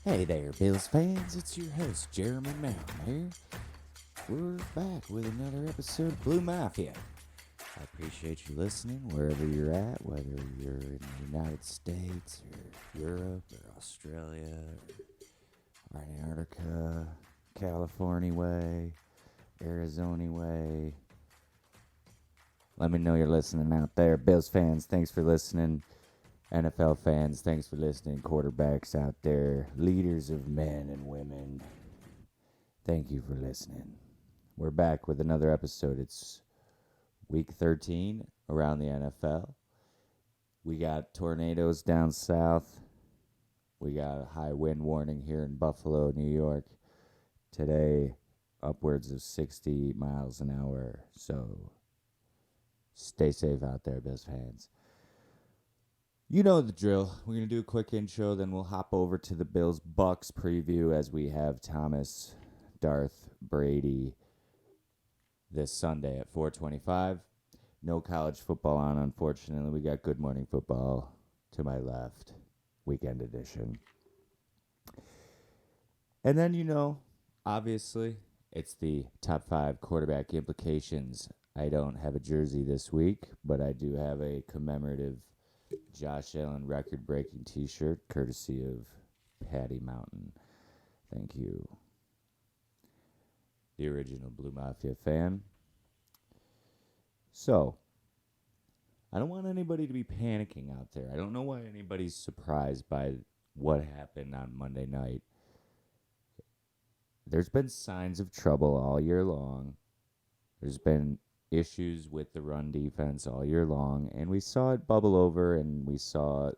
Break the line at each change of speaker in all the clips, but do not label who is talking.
Hey there, Bills fans. It's your host, Jeremy Mountain here. We're back with another episode of Blue Mafia. I appreciate you listening wherever you're at, whether you're in the United States or Europe or Australia or Antarctica, California way, Arizona way. Let me know you're listening out there. Bills fans, thanks for listening. NFL fans, thanks for listening. Quarterbacks out there, leaders of men and women, thank you for listening. We're back with another episode. It's week 13 around the NFL. We got tornadoes down south. We got a high wind warning here in Buffalo, New York. Today, upwards of 60 miles an hour. So stay safe out there, Bills fans. You know the drill. We're going to do a quick intro, then we'll hop over to the Bills Bucs preview as we have Thomas, Darth, Brady this Sunday at 4:25. No college football on, unfortunately. We got Good Morning Football to my left, weekend edition. And then, obviously, it's the top 5 quarterback implications. I don't have a jersey this week, but I do have a commemorative Josh Allen record-breaking t-shirt, courtesy of Patty Mountain. Thank you. The original Blue Mafia fan. So, I don't want anybody to be panicking out there. I don't know why anybody's surprised by what happened on Monday night. There's been signs of trouble all year long. There's been issues with the run defense all year long, and we saw it bubble over, and we saw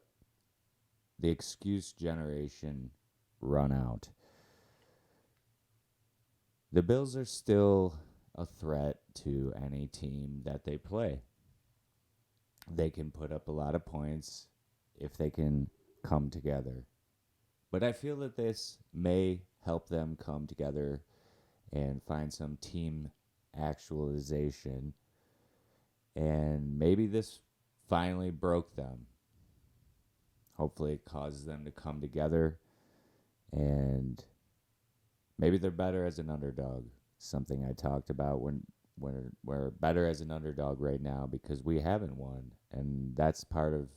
the excuse generation run out. The Bills are still a threat to any team that they play. They can put up a lot of points if they can come together. But I feel that this may help them come together and find some team actualization. And maybe this finally broke them. Hopefully it causes them to come together, and maybe they're better as an underdog. Something I talked about when we're better as an underdog right now because we haven't won. And that's part of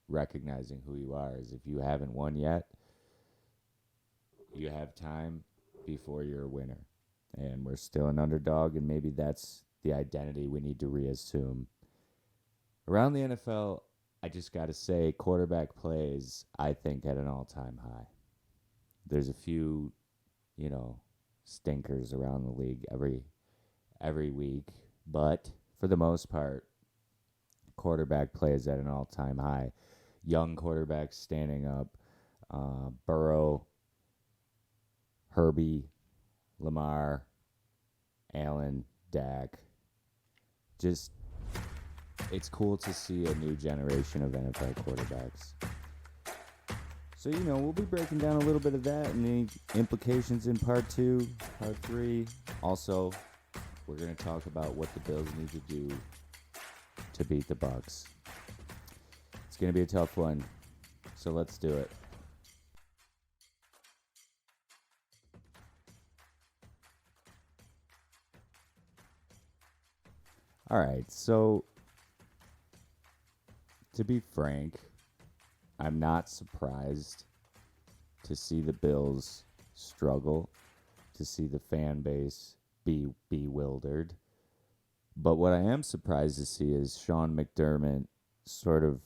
recognizing who you are, is if you haven't won yet, you have time before you're a winner. And we're still an underdog, and maybe that's the identity we need to reassume. Around the NFL, I just got to say, quarterback plays, I think, at an all-time high. There's a few, stinkers around the league every week, but for the most part, quarterback plays at an all-time high. Young quarterbacks standing up, Burrow, Herbie, Lamar, Allen, Dak. Just, it's cool to see a new generation of NFL quarterbacks. So, we'll be breaking down a little bit of that and the implications in part 2, part 3. Also, we're going to talk about what the Bills need to do to beat the Bucs. It's going to be a tough one, so let's do it. All right, so to be frank, I'm not surprised to see the Bills struggle, to see the fan base be bewildered. But what I am surprised to see is Sean McDermott sort of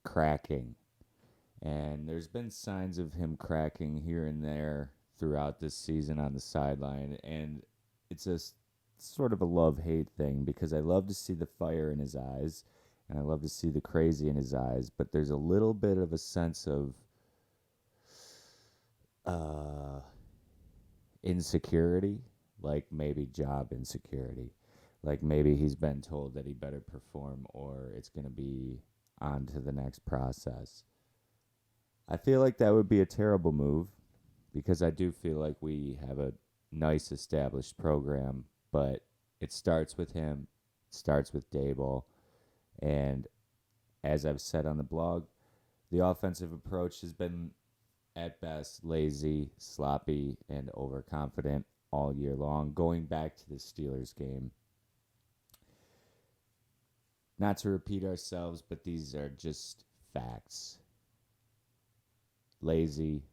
cracking. And there's been signs of him cracking here and there throughout this season on the sideline. And it's a sort of a love-hate thing, because I love to see the fire in his eyes, and I love to see the crazy in his eyes, but there's a little bit of a sense of insecurity, like maybe job insecurity. Like maybe he's been told that he better perform or it's going to be on to the next process. I feel like that would be a terrible move, because I do feel like we have a nice established program, but it starts with him, it starts with Daboll. And as I've said on the blog, the offensive approach has been at best lazy, sloppy, and overconfident all year long. Going back to the Steelers game, not to repeat ourselves, but these are just facts. Lazy,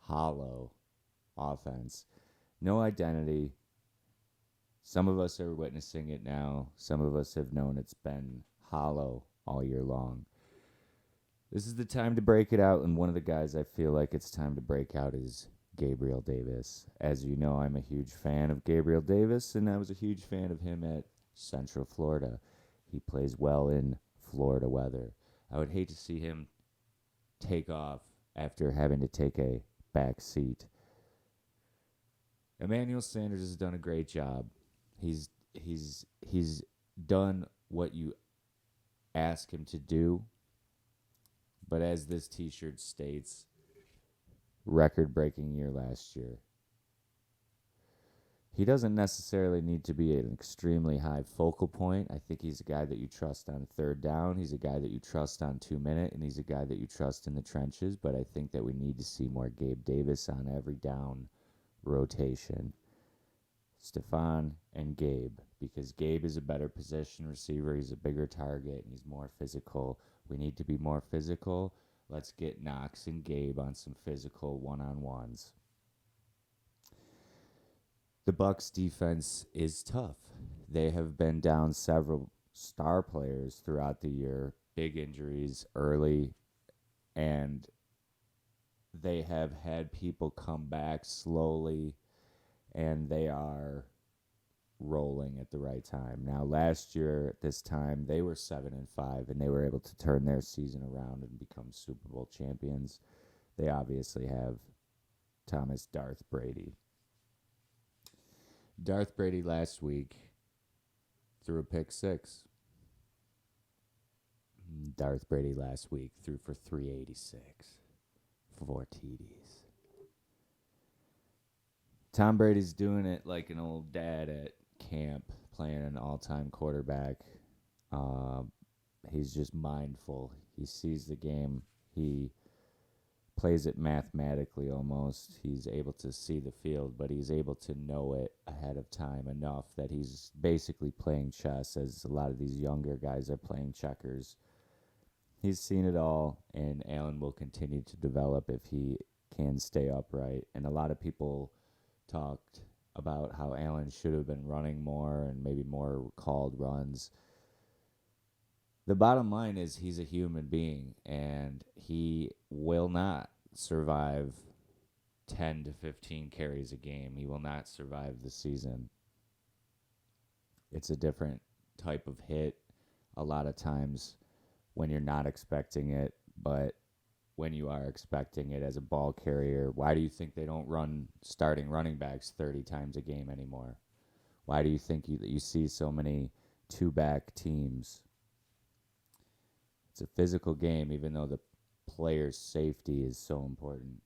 hollow offense. No identity. Some of us are witnessing it now. Some of us have known it's been hollow all year long. This is the time to break it out, and one of the guys I feel like it's time to break out is Gabriel Davis. As you know, I'm a huge fan of Gabriel Davis, and I was a huge fan of him at Central Florida. He plays well in Florida weather. I would hate to see him take off after having to take a back seat. Emmanuel Sanders has done a great job. He's done what you ask him to do. But as this t-shirt states, record-breaking year last year. He doesn't necessarily need to be an extremely high focal point. I think he's a guy that you trust on third down. He's a guy that you trust on 2-minute, and he's a guy that you trust in the trenches. But I think that we need to see more Gabe Davis on every down rotation. Stephon and Gabe, because Gabe is a better position receiver. He's a bigger target, and he's more physical. We need to be more physical. Let's get Knox and Gabe on some physical one-on-ones. The Bucs defense is tough. They have been down several star players throughout the year, big injuries early, and they have had people come back slowly, and they are rolling at the right time. Now, last year at this time, they were 7-5, and they were able to turn their season around and become Super Bowl champions. They obviously have Thomas Darth Brady. Darth Brady last week threw a pick six. Darth Brady last week threw for 386, 4 TDs. Tom Brady's doing it like an old dad at camp, playing an all-time quarterback. He's just mindful. He sees the game. He plays it mathematically almost. He's able to see the field, but he's able to know it ahead of time enough that he's basically playing chess, as a lot of these younger guys are playing checkers. He's seen it all, and Allen will continue to develop if he can stay upright. And a lot of people talked about how Allen should have been running more and maybe more called runs. The bottom line is he's a human being, and he will not survive 10 to 15 carries a game. He will not survive the season. It's a different type of hit a lot of times when you're not expecting it, but when you are expecting it as a ball carrier, why do you think they don't run starting running backs 30 times a game anymore? Why do you think you see so many two-back teams? It's a physical game, even though the player's safety is so important.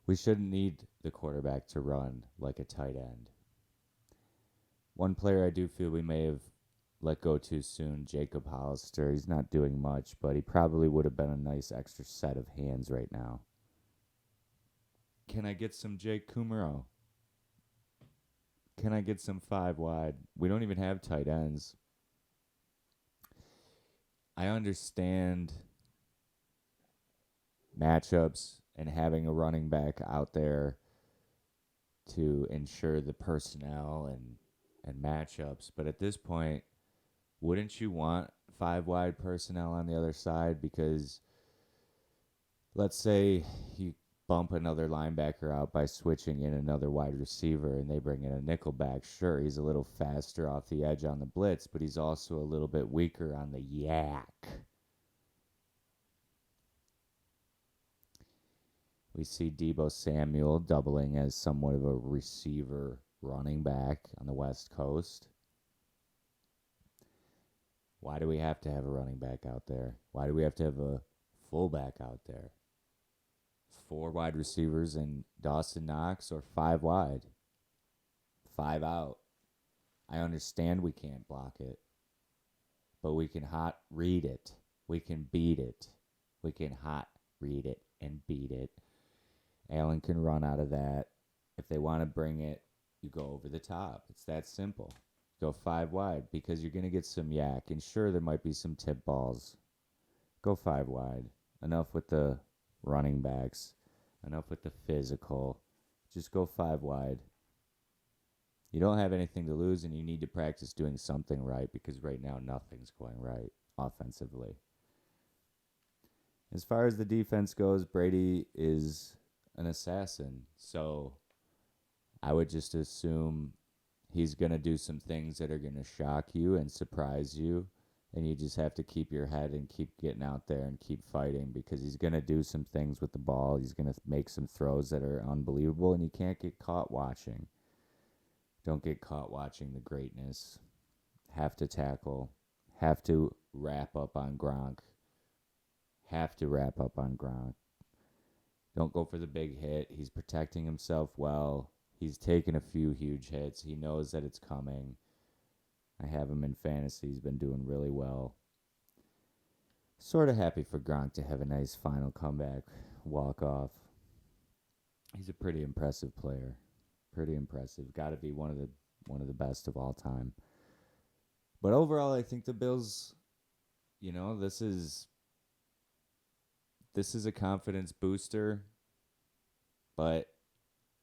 We shouldn't need the quarterback to run like a tight end. One player I do feel we may have let go too soon, Jacob Hollister. He's not doing much, but he probably would have been a nice extra set of hands right now. Can I get some Jake Kumaro? Can I get some 5 wide? We don't even have tight ends. I understand matchups and having a running back out there to ensure the personnel and matchups, but at this point, wouldn't you want 5 wide personnel on the other side? Because let's say you bump another linebacker out by switching in another wide receiver and they bring in a nickel back. Sure, he's a little faster off the edge on the blitz, but he's also a little bit weaker on the yak. We see Deebo Samuel doubling as somewhat of a receiver running back on the West Coast. Why do we have to have a running back out there? Why do we have to have a fullback out there? 4 wide receivers and Dawson Knox, or 5 wide? 5 out. I understand we can't block it, but we can hot read it. We can beat it. We can hot read it and beat it. Allen can run out of that. If they want to bring it, you go over the top. It's that simple. Go 5 wide because you're going to get some yak. And sure, there might be some tip balls. Go 5 wide. Enough with the running backs. Enough with the physical. Just go 5 wide. You don't have anything to lose, and you need to practice doing something right because right now nothing's going right offensively. As far as the defense goes, Brady is an assassin. So I would just assume he's going to do some things that are going to shock you and surprise you. And you just have to keep your head and keep getting out there and keep fighting because he's going to do some things with the ball. He's going to make some throws that are unbelievable, and you can't get caught watching. Don't get caught watching the greatness. Have to tackle. Have to wrap up on Gronk. Don't go for the big hit. He's protecting himself well. He's taken a few huge hits. He knows that it's coming. I have him in fantasy. He's been doing really well. Sort of happy for Gronk to have a nice final comeback walk-off. He's a pretty impressive player. Pretty impressive. Got to be one of the best of all time. But overall, I think the Bills, this is a confidence booster, but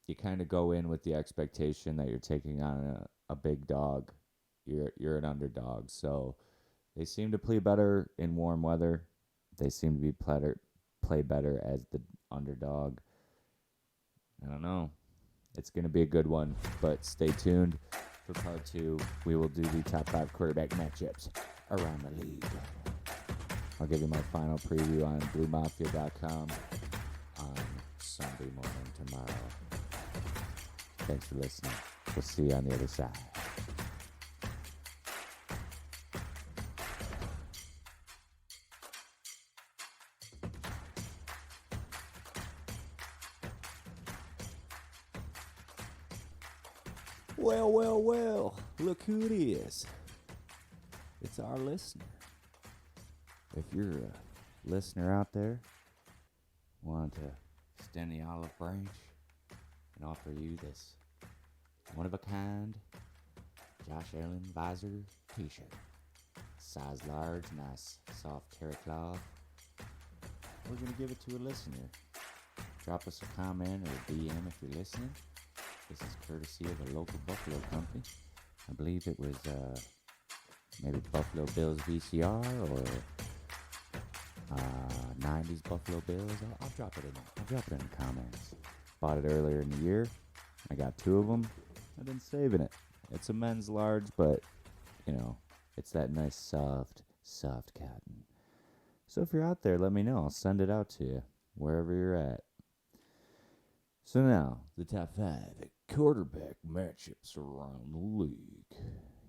you kind of go in with the expectation that you're taking on a big dog. You're an underdog, so they seem to play better in warm weather. They seem to play better as the underdog. I don't know. It's going to be a good one, but stay tuned for part 2. We will do the top 5 quarterback matchups around the league. I'll give you my final preview on BLEUMAFIA.com on Sunday morning tomorrow. Thanks for listening. We'll see you on the other side. Well, look who it is. It's our listener. If you're a listener out there, want to extend the olive branch and offer you this one-of-a-kind Josh Allen visor t-shirt. Size large, nice soft terry cloth. We're going to give it to a listener. Drop us a comment or a DM if you're listening. This is courtesy of a local Buffalo company. I believe it was maybe Buffalo Bills VCR or 90s Buffalo Bills. I'll drop it in the comments. Bought it earlier in the year. I got 2 of them. I've been saving it. It's a men's large, but it's that nice soft cotton. So if you're out there, let me know. I'll send it out to you wherever you're at. So now, the top 5 quarterback matchups around the league.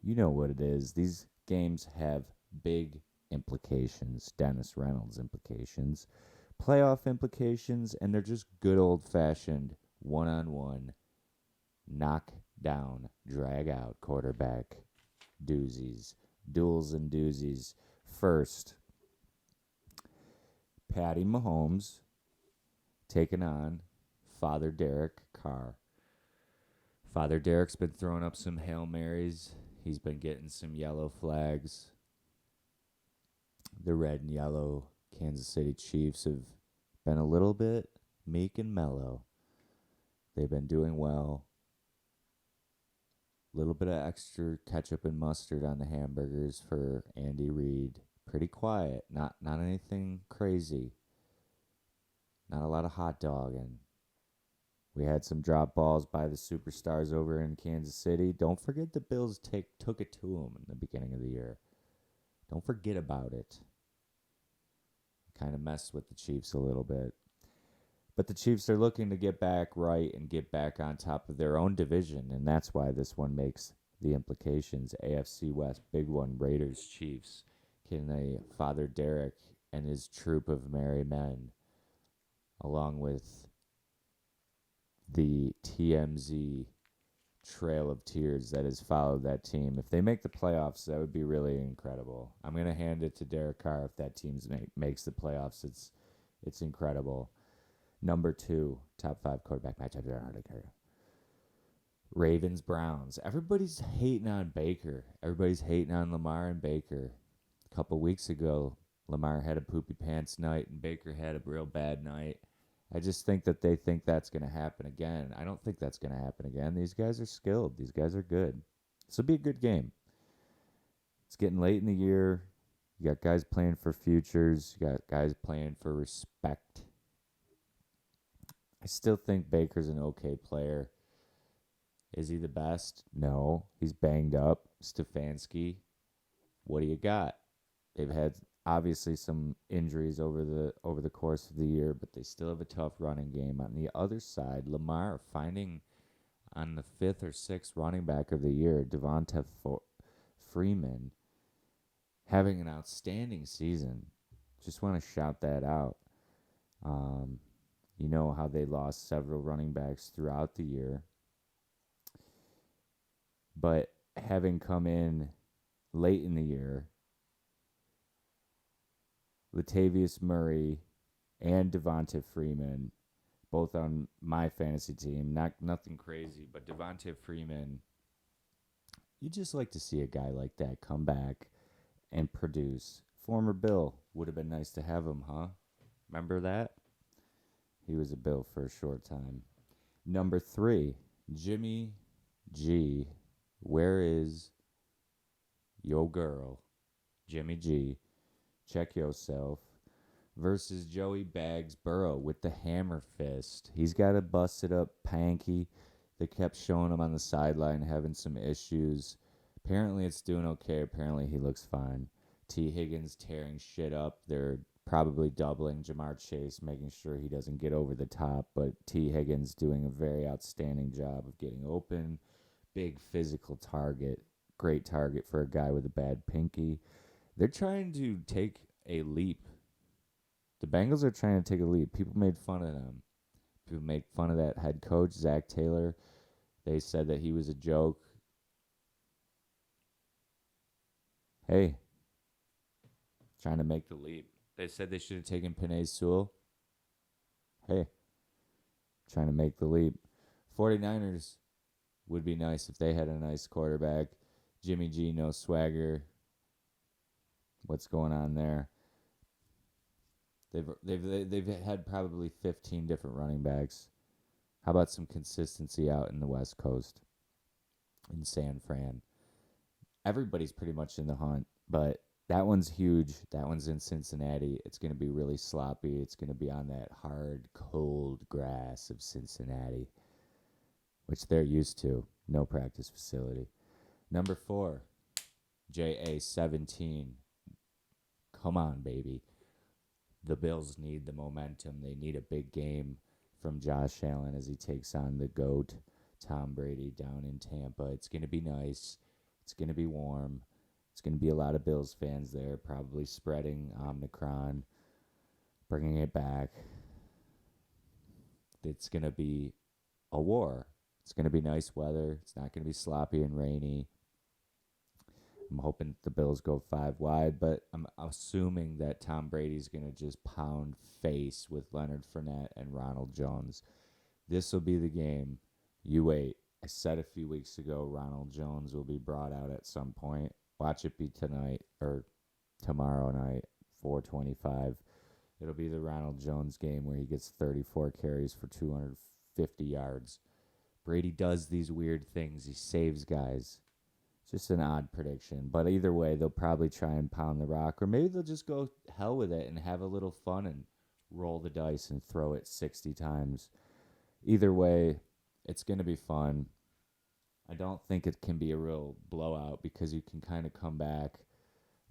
You know what it is. These games have big implications. Dennis Reynolds implications. Playoff implications. And they're just good old-fashioned one-on-one knock down, drag out quarterback doozies. Duels and doozies. First, Patty Mahomes taking on Father Derek Carr. Father Derek's been throwing up some Hail Marys. He's been getting some yellow flags. The red and yellow Kansas City Chiefs have been a little bit meek and mellow. They've been doing well. A little bit of extra ketchup and mustard on the hamburgers for Andy Reid. Pretty quiet. Not anything crazy. Not a lot of hot dogging. We had some drop balls by the superstars over in Kansas City. Don't forget the Bills took it to them in the beginning of the year. Don't forget about it. Kind of messed with the Chiefs a little bit. But the Chiefs are looking to get back right and get back on top of their own division, and that's why this one makes the implications. AFC West, big one, Raiders, Chiefs. Can a Father Derek and his troop of merry men, along with the TMZ trail of tears that has followed that team. If they make the playoffs, that would be really incredible. I'm going to hand it to Derek Carr if that team makes the playoffs. It's incredible. Number 2, top 5 quarterback matchup. Ravens, Browns. Everybody's hating on Baker. Everybody's hating on Lamar and Baker. A couple weeks ago, Lamar had a poopy pants night and Baker had a real bad night. I just think that they think that's going to happen again. I don't think that's going to happen again. These guys are skilled. These guys are good. This will be a good game. It's getting late in the year. You got guys playing for futures. You got guys playing for respect. I still think Baker's an okay player. Is he the best? No. He's banged up. Stefanski, what do you got? They've had obviously some injuries over the course of the year, but they still have a tough running game. On the other side, Lamar finding on the 5th or 6th running back of the year, Devonta Freeman, having an outstanding season. Just want to shout that out. You know how they lost several running backs throughout the year. But having come in late in the year, Latavius Murray and Devonta Freeman, both on my fantasy team. Nothing crazy, but Devonta Freeman, you just like to see a guy like that come back and produce. Former Bill, would have been nice to have him, huh? Remember that? He was a Bill for a short time. Number 3, Jimmy G. Where is your girl? Jimmy G. Check yourself. Versus Joey Bags Burrow with the hammer fist. He's got a busted up panky. They kept showing him on the sideline having some issues. Apparently it's doing okay. Apparently he looks fine. T. Higgins tearing shit up. They're probably doubling Jamar Chase, making sure he doesn't get over the top. But T. Higgins doing a very outstanding job of getting open. Big physical target. Great target for a guy with a bad pinky. They're trying to take a leap. The Bengals are trying to take a leap. People made fun of them. People make fun of that head coach, Zach Taylor. They said that he was a joke. Hey, trying to make the leap. They said they should have taken Penei Sewell. Hey, trying to make the leap. 49ers would be nice if they had a nice quarterback. Jimmy G, no swagger. What's going on there? They've had probably 15 different running backs. How about some consistency out in the West Coast, in San Fran? Everybody's pretty much in the hunt, but that one's huge. That one's in Cincinnati. It's going to be really sloppy. It's going to be on that hard, cold grass of Cincinnati, which they're used to. No practice facility. Number 4, JA17. Come on, baby. The Bills need the momentum. They need a big game from Josh Allen as he takes on the GOAT, Tom Brady, down in Tampa. It's going to be nice. It's going to be warm. It's going to be a lot of Bills fans there, probably spreading Omicron, bringing it back. It's going to be a war. It's going to be nice weather. It's not going to be sloppy and rainy. I'm hoping the Bills go 5 wide, but I'm assuming that Tom Brady's going to just pound face with Leonard Fournette and Ronald Jones. This will be the game. You wait. I said a few weeks ago Ronald Jones will be brought out at some point. Watch it be tonight or tomorrow night, 4:25. It'll be the Ronald Jones game where he gets 34 carries for 250 yards. Brady does these weird things. He saves guys. Just an odd prediction. But either way, they'll probably try and pound the rock. Or maybe they'll just go hell with it and have a little fun and roll the dice and throw it 60 times. Either way, it's going to be fun. I don't think it can be a real blowout because you can kind of come back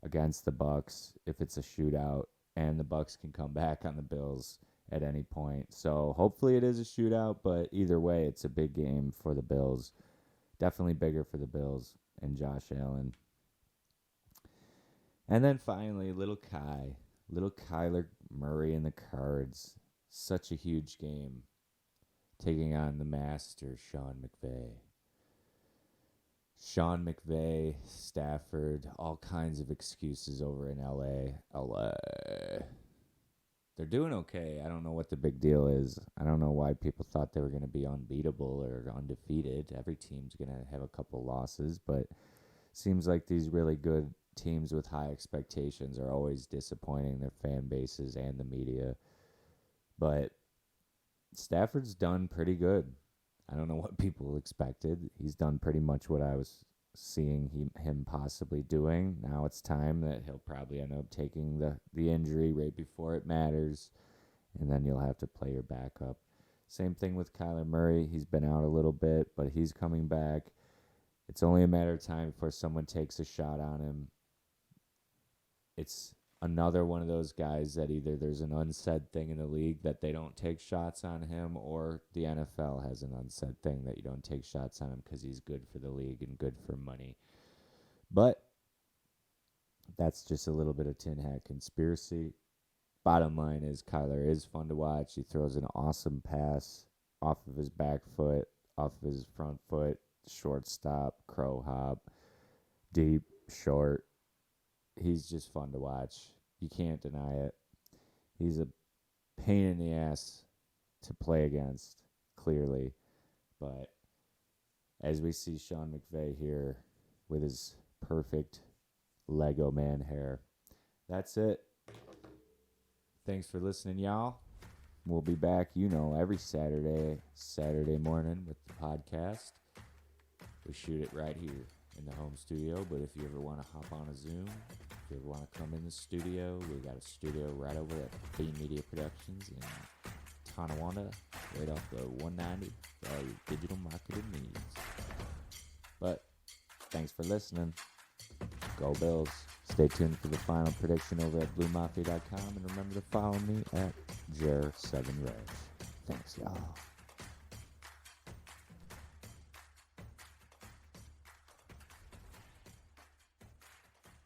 against the Bucs if it's a shootout. And the Bucs can come back on the Bills at any point. So hopefully it is a shootout. But either way, it's a big game for the Bills. Definitely bigger for the Bills and Josh Allen. And then finally, little Kyler Murray and the Cards. Such a huge game. Taking on the master, Sean McVay. Sean McVay, Stafford, all kinds of excuses over in LA. They're doing okay. I don't know what the big deal is. I don't know why people thought they were going to be unbeatable or undefeated. Every team's going to have a couple losses, but seems like these really good teams with high expectations are always disappointing their fan bases and the media. But Stafford's done pretty good. I don't know what people expected. He's done pretty much what I was seeing him possibly doing. Now it's time that he'll probably end up taking the injury right before it matters, and then you'll have to play your backup. Same thing with Kyler Murray. He's been out a little bit, but he's coming back. It's only a matter of time before someone takes a shot on him. It's another one of those guys that either there's an unsaid thing in the league that they don't take shots on him, or the NFL has an unsaid thing that you don't take shots on him because he's good for the league and good for money. But that's just a little bit of tin hat conspiracy. Bottom line is Kyler is fun to watch. He throws an awesome pass off of his back foot, off of his front foot, shortstop, crow hop, deep, short. He's just fun to watch. You can't deny it. He's a pain in the ass to play against, clearly. But as we see Sean McVay here with his perfect Lego man hair, that's it. Thanks for listening, y'all. We'll be back, every Saturday morning with the podcast. We shoot it right here in the home studio, but if you ever want to hop on a Zoom, if you ever want to come in the studio, we got a studio right over at B Media Productions in Tonawanda, right off the 190 for all your digital marketing needs. But thanks for listening. Go Bills. Stay tuned for the final prediction over at BLEUMAFIA.com, and remember to follow me at Jer7Reg. Thanks, y'all.